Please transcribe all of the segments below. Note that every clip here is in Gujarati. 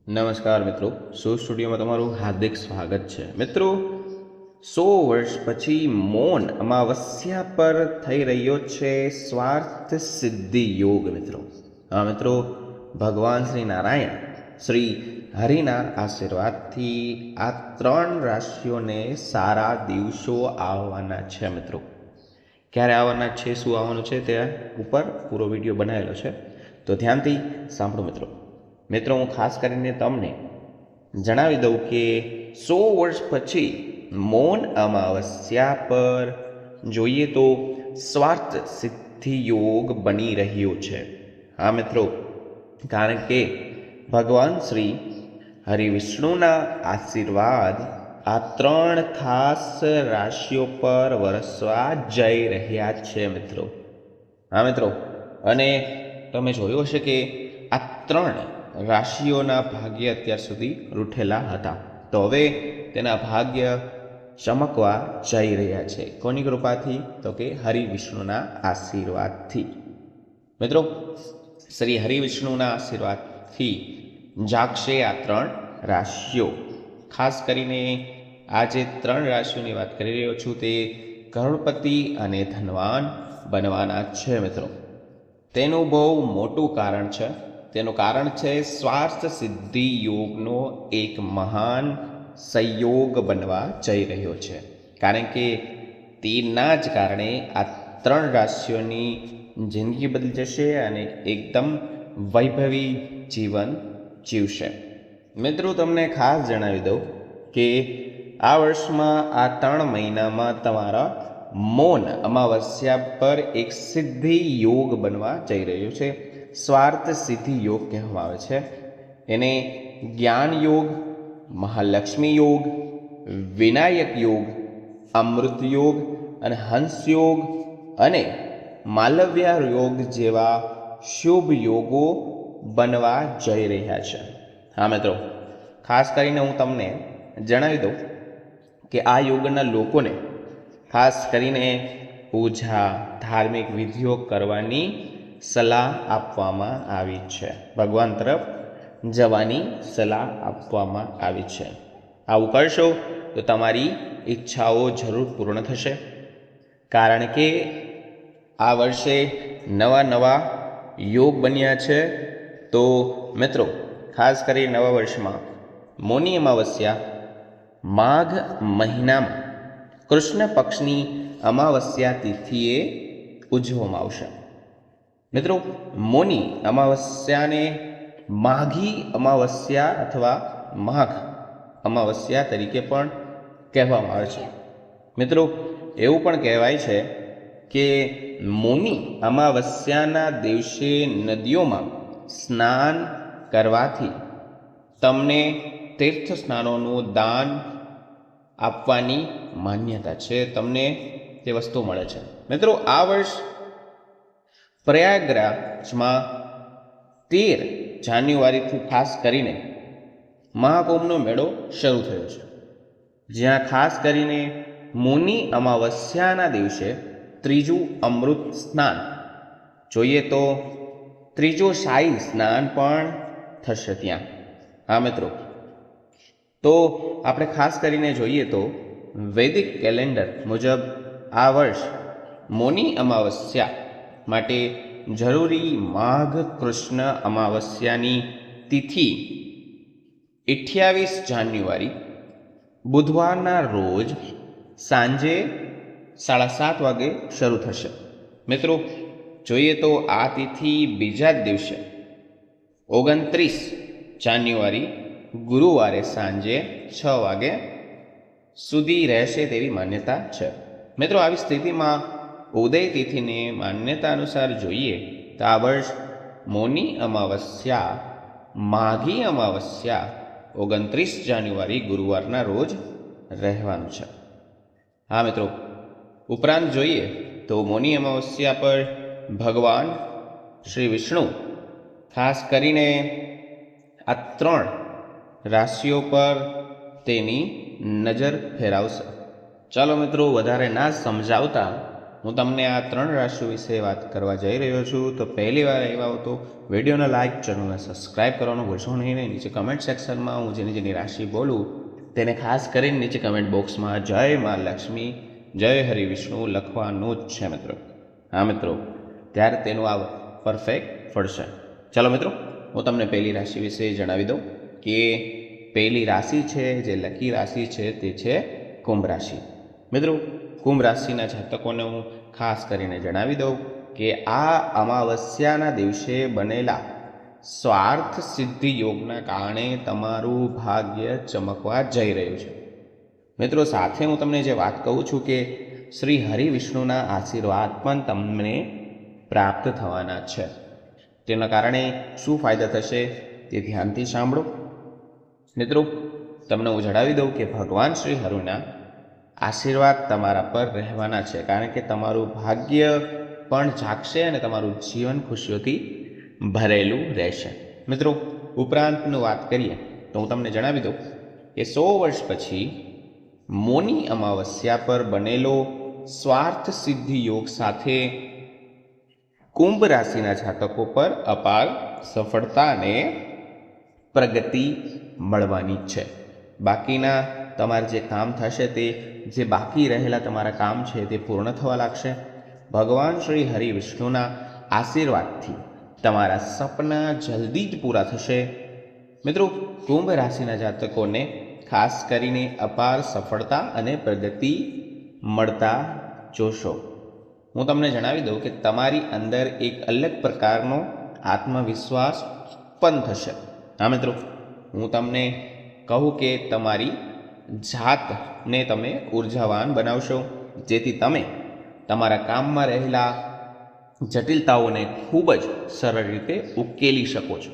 નમસ્કાર મિત્રો, શો સ્ટુડિયોમાં તમારું હાર્દિક સ્વાગત છે. મિત્રો, 100 વર્ષ પછી મૌન અમાવસ્યા પર થઈ રહ્યો છે સ્વાર્થ સિદ્ધિ યોગ. મિત્રો, ભગવાન શ્રી નારાયણ શ્રી હરિના આશીર્વાદથી આ 3 રાશિઓને સારા દિવસો આવવાના છે. મિત્રો, ક્યારે આવવાના છે, શું આવવાનું છે, તે ઉપર પૂરો વિડીયો બનાવેલો છે, તો ધ્યાનથી સાંભળો. મિત્રો, હું ખાસ કરીને તમને જણાવી દઉં કે 100 વર્ષ પછી મૌન અમાવસ્યા પર જોઈએ તો સ્વાર્થ સિદ્ધિ યોગ બની રહ્યો છે. હા મિત્રો, કારણ કે ભગવાન શ્રી હરિવિષ્ણુના આશીર્વાદ આ 3 ખાસ રાશિઓ પર વરસવા જઈ રહ્યા છે. હા મિત્રો, અને તમે જોયું હશે કે આ 3 રાશિઓના ભાગ્ય અત્યાર સુધી રૂઠેલા હતા, તો હવે તેના ભાગ્ય ચમકવા જઈ રહ્યા છે. કોની કૃપાથી? તો કે હરિવિષ્ણુના આશીર્વાદથી. મિત્રો, શ્રી હરિવિષ્ણુના આશીર્વાદથી જાગશે આ 3 રાશિઓ. ખાસ કરીને આ જે 3 રાશિઓની વાત કરી રહ્યો છું તે કરોડપતિ અને ધનવાન બનવાના છે. મિત્રો, તેનું બહુ મોટું કારણ છે. તેનું કારણ છે સ્વાર્થ સિદ્ધિ યોગનો એક મહાન સંયોગ બનવા જઈ રહ્યો છે. કારણ કે તેના જ કારણે આ 3 રાશિઓની જિંદગી બદલી જશે અને એકદમ વૈભવી જીવન જીવશે. મિત્રો, તમને ખાસ જણાવી દઉં કે આ વર્ષમાં આ 3 મહિનામાં તમારા મૌન અમાવસ્યા પર એક સિદ્ધિ યોગ બનવા જઈ રહ્યો છે. સ્વાર્થ સિદ્ધિ યોગ કહેવામાં આવે છે. એને જ્ઞાન યોગ, મહાલક્ષ્મી યોગ, વિનાયક યોગ, અમૃત યોગ અને હંસ યોગ અને માલવ્ય યોગ જેવા શુભ યોગો બનવા જઈ રહ્યા છે. હા મિત્રો, ખાસ કરીને હું તમને જણાવી દઉં કે આ યોગના લોકોને ખાસ કરીને પૂજા, ધાર્મિક વિધિઓ કરવાની સલાહ આપવામાં આવી છે. ભગવાન તરફ જવાની સલાહ આપવામાં આવી છે. આવું કરશો તો તમારી ઈચ્છાઓ જરૂર પૂર્ણ થશે. કારણ કે આ વર્ષે નવા યોગ બન્યા છે. તો મિત્રો, ખાસ કરી નવા વર્ષમાં મૌની અમાવસ્યા માઘ મહિનામાં કૃષ્ણ પક્ષની અમાવસ્યા તિથિએ ઉજવવામાં આવશે. મિત્રો, મૌની અમાવસ્યાને માઘી અમાવસ્યા અથવા માઘ અમાવસ્યા તરીકે પણ કહેવામાં આવે છે. મિત્રો, એવું પણ કહેવાય છે કે મૌની અમાવસ્યાના દિવસે નદીઓમાં સ્નાન કરવાથી તમને તીર્થ સ્નાનોનું દાન આપવાની માન્યતા છે. તમને તે વસ્તુ મળે છે. મિત્રો, આ વર્ષ પ્રયાગરાજમાં 13 જાન્યુઆરીથી ખાસ કરીને મહાકુંભનો મેળો શરૂ થયો છે, જ્યાં ખાસ કરીને મૌની અમાવસ્યાના દિવસે ત્રીજું અમૃત સ્નાન, જોઈએ તો ત્રીજું શાહી સ્નાન પણ થશે ત્યાં. હા મિત્રો, તો આપણે ખાસ કરીને જોઈએ તો વૈદિક કેલેન્ડર મુજબ આ વર્ષ મૌની અમાવસ્યા માટે જરૂરી માઘ કૃષ્ણ અમાવસ્યાની તિથિ 28 જાન્યુઆરી બુધવારના રોજ સાંજે 7:30 વાગે શરૂ થશે. મિત્રો, જોઈએ તો આ તિથિ બીજા જ દિવસે 29 જાન્યુઆરી ગુરુવારે સાંજે 6 વાગે સુધી રહેશે તેવી માન્યતા છે. મિત્રો, આવી સ્થિતિમાં ઉદય તિથિને માન્યતા અનુસાર જોઈએ તો આ વર્ષ મૌની અમાવસ્યા માઘી અમાવસ્યા 29 જાન્યુઆરી ગુરુવારના રોજ રહેવાનું છે. હા મિત્રો, ઉપરાંત જોઈએ તો મૌની અમાવસ્યા પર ભગવાન શ્રી વિષ્ણુ ખાસ કરીને આ 3 રાશિઓ પર તેની નજર ફેરવશે. ચાલો મિત્રો, વધારે ના સમજાવતા હું તમને આ 3 રાશિઓ વિશે વાત કરવા જઈ રહ્યો છું. તો પહેલી વાર આવ્યા હો તો વિડીયોને લાઇક, ચેનલને સબસ્ક્રાઇબ કરવાનું ભૂલશો નહીં. નીચે કમેન્ટ સેક્શનમાં હું જેની રાશિ બોલું તેને ખાસ કરીને નીચે કમેન્ટ બોક્સમાં જય મા લક્ષ્મી, જય હરિ વિષ્ણુ લખવાનું જ છે મિત્રો. હા મિત્રો, ત્યારે તેનું આ પરફેક્ટ ફળશે. ચાલો મિત્રો, હું તમને પહેલી રાશિ વિશે જણાવી દઉં કે પહેલી રાશિ છે જે લકી રાશિ છે તે છે કુંભ રાશિ. મિત્રો, કુંભ રાશિના જાતકોને હું ખાસ કરીને જણાવી દઉં કે આ અમાવસ્યાના દિવસે બનેલા સ્વાર્થ સિદ્ધિ યોગના કારણે તમારું ભાગ્ય ચમકવા જઈ રહ્યું છે. મિત્રો, સાથે હું તમને જે વાત કહું છું કે શ્રી હરિ વિષ્ણુના આશીર્વાદ પણ તમને પ્રાપ્ત થવાના છે. તેના કારણે શું ફાયદા થશે તે ધ્યાનથી સાંભળો. મિત્રો, તમને હું જણાવી દઉં કે ભગવાન શ્રી હરિના આશીર્વાદ તમારા પર રહેવાના છે, કારણ કે તમારું ભાગ્ય પણ જાગશે અને તમારું જીવન ખુશીઓથી ભરેલું રહેશે. મિત્રો, ઉપરાંતનું વાત કરીએ તો હું તમને જણાવી દઉં કે 100 વર્ષ પછી મોની અમાવસ્યા પર બનેલો સ્વાર્થ સિદ્ધિ યોગ સાથે કુંભ રાશિના જાતકો પર અપાર સફળતા અને પ્રગતિ મળવાની છે. બાકીના તમારે જે કામ થશે તે જે બાકી રહેલા તમારા કામ છે તે પૂર્ણ થવા લાગશે. ભગવાન શ્રી હરિ વિષ્ણુના આશીર્વાદથી તમારા સપના જલ્દી જ પૂરા થશે. મિત્રો, કુંભ રાશિના જાતકોને ખાસ કરીને અપાર સફળતા અને પ્રગતિ મળતા જોશો. હું તમને જણાવી દઉં કે તમારી અંદર એક અલગ પ્રકારનો આત્મવિશ્વાસ ઉત્પન્ન થશે. હા મિત્રો, હું તમને કહું કે તમારી જાતને તમે ઉર્જાવાન બનાવશો, જેથી તમે તમારા કામમાં રહેલા જટિલતાઓને ખૂબ જ સરળ રીતે ઉકેલી શકો છો.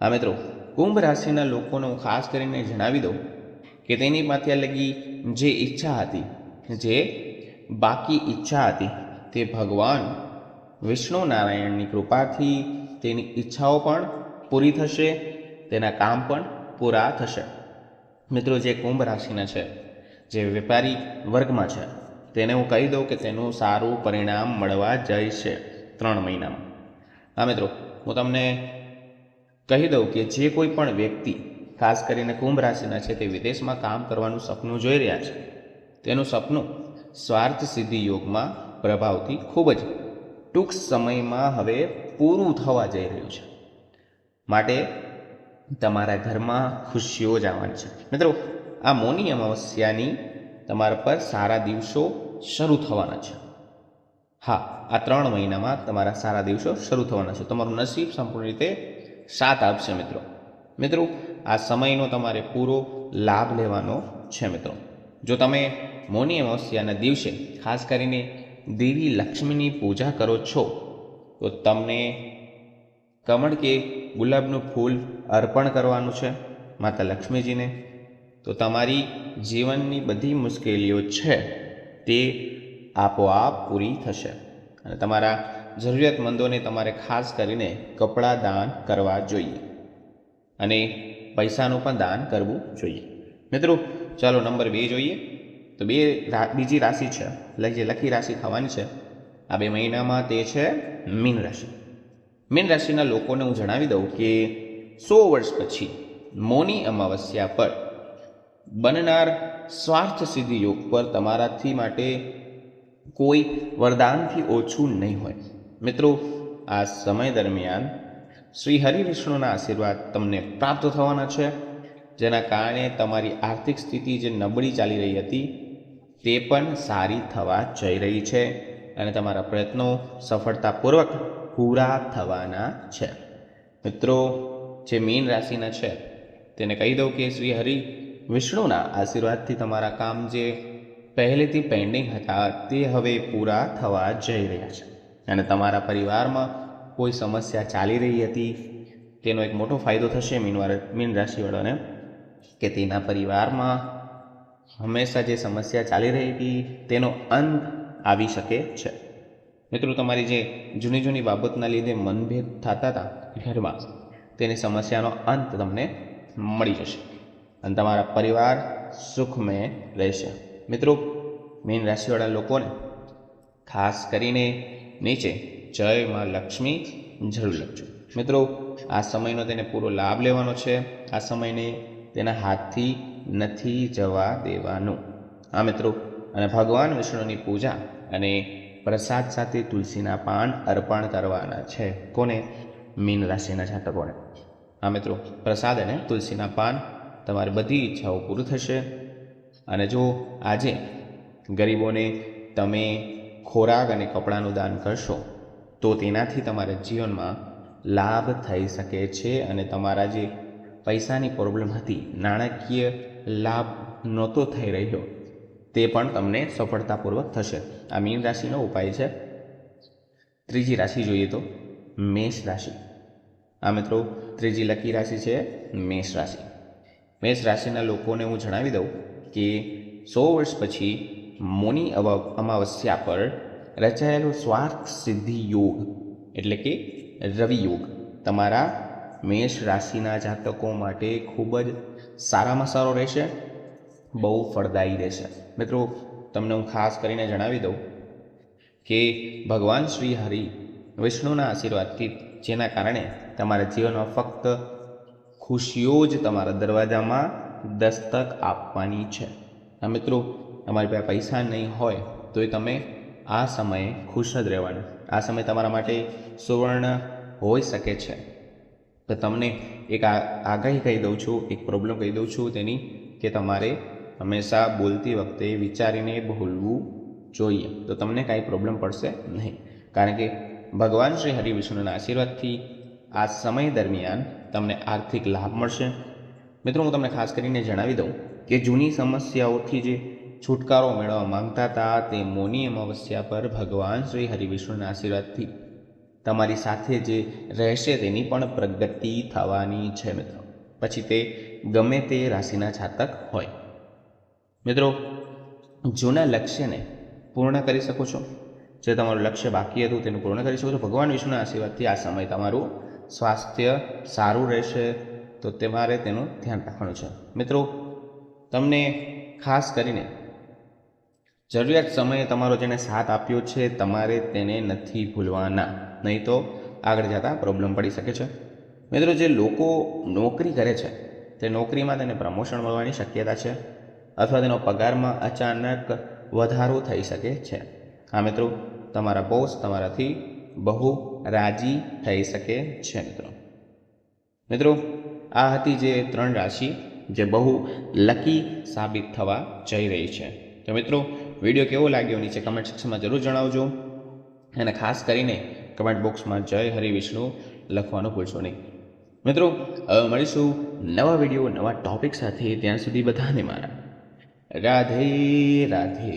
હા મિત્રો, કુંભ રાશિના લોકોને હું ખાસ કરીને જણાવી દઉં કે તેની પાસે લગી જે ઈચ્છા હતી, જે બાકી ઈચ્છા હતી, તે ભગવાન વિષ્ણુ નારાયણની કૃપાથી તેની ઈચ્છાઓ પણ પૂરી થશે, તેના કામ પણ પૂરા થશે. મિત્રો, જે કુંભ રાશિના છે, જે વેપારી વર્ગમાં છે, તેને હું કહી દઉં કે તેનું સારું પરિણામ મળવા જાય છે 3 મહિનામાં. હા મિત્રો, હું તમને કહી દઉં કે જે કોઈ પણ વ્યક્તિ ખાસ કરીને કુંભ રાશિના છે તે વિદેશમાં કામ કરવાનું સપનું જોઈ રહ્યા છે, તેનું સપનું સ્વાર્થ સિદ્ધિ યોગમાં પ્રભાવથી ખૂબ જ ટૂંક સમયમાં હવે પૂરું થવા જઈ રહ્યું છે. માટે તમારા ઘરમાં ખુશીઓ જ આવવાની છે. મિત્રો, આ મૌની અમાવસ્યાની તમારા પર સારા દિવસો શરૂ થવાના છે. હા, આ 3 મહિનામાં તમારા સારા દિવસો શરૂ થવાના છે. તમારું નસીબ સંપૂર્ણ રીતે સાથ આપશે. મિત્રો, આ સમયનો તમારે પૂરો લાભ લેવાનો છે. મિત્રો, જો તમે મૌની અમાવસ્યાના દિવસે ખાસ કરીને દેવી લક્ષ્મીની પૂજા કરો છો તો તમને કમળ કે ગુલાબનું ફૂલ અર્પણ કરવાનું છે માતા લક્ષ્મીજીને. તો તમારી જીવનની બધી મુશ્કેલીઓ છે તે આપોઆપ પૂરી થશે. અને તમારા જરૂરિયાતમંદોને તમારે ખાસ કરીને કપડાં દાન કરવા જોઈએ અને પૈસાનું પણ દાન કરવું જોઈએ. મિત્રો, ચાલો નંબર 2 જોઈએ. તો બીજી રાશિ છે, જે લકી રાશિ થવાની છે આ 2 મહિનામાં, તે છે મીન રાશિ. મીન રાશિના લોકોને હું જણાવી દઉં કે 100 વર્ષ પછી મૌની અમાવસ્યા પર બનનાર સ્વાર્થ સિદ્ધિ યોગ પર તમારાથી માટે કોઈ વરદાનથી ઓછું નહીં હોય. મિત્રો, આ સમય દરમિયાન શ્રી હરિ વિષ્ણુના આશીર્વાદ તમને પ્રાપ્ત થવાના છે, જેના કારણે તમારી આર્થિક સ્થિતિ જે નબળી ચાલી રહી હતી તે પણ સારી થવા જઈ રહી છે અને તમારા પ્રયત્નો સફળતાપૂર્વક પૂરા થવાના છે. મિત્રો, જે મીન રાશિના છે તેને કહી દઉં કે શ્રી હરિ વિષ્ણુના આશીર્વાદથી તમારા કામ જે પહેલેથી પેન્ડિંગ હતા તે હવે પૂરા થવા જઈ રહ્યા છે અને તમારા પરિવારમાં કોઈ સમસ્યા ચાલી રહી હતી તેનો એક મોટો ફાયદો થશે મીન રાશિવાળાને, કે તેના પરિવારમાં હંમેશા જે સમસ્યા ચાલી રહી હતી તેનો અંત આવી શકે છે. મિત્રો, તમારી જે જૂની બાબતના લીધે મનભેદ થતા હતા ઘરમાં, તેની સમસ્યાનો અંત તમને મળી જશે અને તમારા પરિવાર સુખમય રહેશે. મિત્રો, મીન રાશિવાળા લોકોને ખાસ કરીને નીચે જય માં લક્ષ્મી જરૂર લખજો. મિત્રો, આ સમયનો તેને પૂરો લાભ લેવાનો છે. આ સમયને તેના હાથથી નથી જવા દેવાનું. હા મિત્રો, અને ભગવાન વિષ્ણુની પૂજા અને પ્રસાદ સાથે તુલસીના પાન અર્પણ કરવાના છે. કોને? મીન રાશિના જાતકોને. હા મિત્રો, પ્રસાદ અને તુલસીના પાન, તમારી બધી ઈચ્છાઓ પૂરી થશે. અને જો આજે ગરીબોને તમે ખોરાક અને કપડાનું દાન કરશો તો તેનાથી તમારા જીવનમાં લાભ થઈ શકે છે અને તમારા જે પૈસાની પ્રોબ્લેમ હતી, નાણાકીય લાભ નહોતો થઈ રહ્યો, તે પણ તમને સફળતાપૂર્વક થશે. આ મીન રાશિનો ઉપાય છે. ત્રીજી રાશિ જોઈએ તો મેષ રાશિ. આ મિત્રો, ત્રીજી લકી રાશિ છે મેષ રાશિ. મેષ રાશિના લોકોને હું જણાવી દઉં કે 100 વર્ષ પછી મૌની અમાવસ્યા પર રચાયેલો સ્વાર્થ સિદ્ધિ યોગ એટલે કે રવિ યોગ તમારા મેષ રાશિના જાતકો માટે ખૂબ જ સારામાં સારો રહેશે, બહુ ફળદાયી રહેશે. મિત્રો, તમને હું ખાસ કરીને જણાવી દઉં કે ભગવાન શ્રી હરિ વિષ્ણુના આશીર્વાદથી જેના કારણે તમારા જીવનમાં ફક્ત ખુશીઓ જ તમારા દરવાજામાં દસ્તક આપવાની છે. આ મિત્રો, તમારી પાસે પૈસા નહીં હોય તો તમે આ સમયે ખુશ જ રહેવાનું. આ સમય તમારા માટે સુવર્ણ હોઈ શકે છે. તો તમને એક આગાહી કહી દઉં છું, એક પ્રોબ્લેમ કહી દઉં છું તેની, કે તમારે હંમેશા બોલતી વખતે વિચારીને બોલવું જોઈએ, તો તમને કાંઈ પ્રોબ્લેમ પડશે નહીં. કારણ કે ભગવાન શ્રી હરિ વિષ્ણુના આશીર્વાદથી આ સમય દરમિયાન તમને આર્થિક લાભ મળશે. મિત્રો, હું તમને ખાસ કરીને જણાવી દઉં કે જૂની સમસ્યાઓથી જે છુટકારો મેળવવા માંગતા હતા તે મૌની અમાવસ્યા પર ભગવાન શ્રી હરિ વિષ્ણુના આશીર્વાદથી તમારી સાથે જે રહેશે તેની પણ પ્રગતિ થવાની છે. મિત્રો, પછી તે ગમે તે રાશિના જાતક હોય. મિત્રો, જૂના લક્ષ્યને પૂર્ણ કરી શકો છો. જે તમારું લક્ષ્ય બાકી હતું તેનું પૂર્ણ કરી શકો છો. ભગવાન વિષ્ણુના આશીર્વાદથી આ સમય તમારું સ્વાસ્થ્ય સારું રહેશે, તો તમારે તેનું ધ્યાન રાખવાનું છે. મિત્રો, તમને ખાસ કરીને જરૂરિયાત સમયે તમારો જેને સાથ આપ્યો છે તમારે તેને નથી ભૂલવાના, નહીં તો આગળ જતાં પ્રોબ્લેમ પડી શકે છે. મિત્રો, જે લોકો નોકરી કરે છે તે નોકરીમાં તેને પ્રમોશન મળવાની શક્યતા છે અથવા તેનો પગારમાં અચાનક વધારો થઈ શકે છે. હા મિત્રો, તમારા બોસ તમારાથી બહુ રાજી થઈ શકે છે. મિત્રો, આ હતી જે 3 રાશિ જે બહુ લકી સાબિત થવા જઈ રહી છે. તો મિત્રો, વિડીયો કેવો લાગ્યો નીચે કમેન્ટ સેક્શનમાં જરૂર જણાવજો અને ખાસ કરીને કમેન્ટ બોક્સમાં જય હરિ વિષ્ણુ લખવાનું ભૂલશો નહીં. મિત્રો, મળીશું નવા વિડીયો નવા ટોપિક સાથે. ત્યાં સુધી બધાને મારા રાધે રાધે.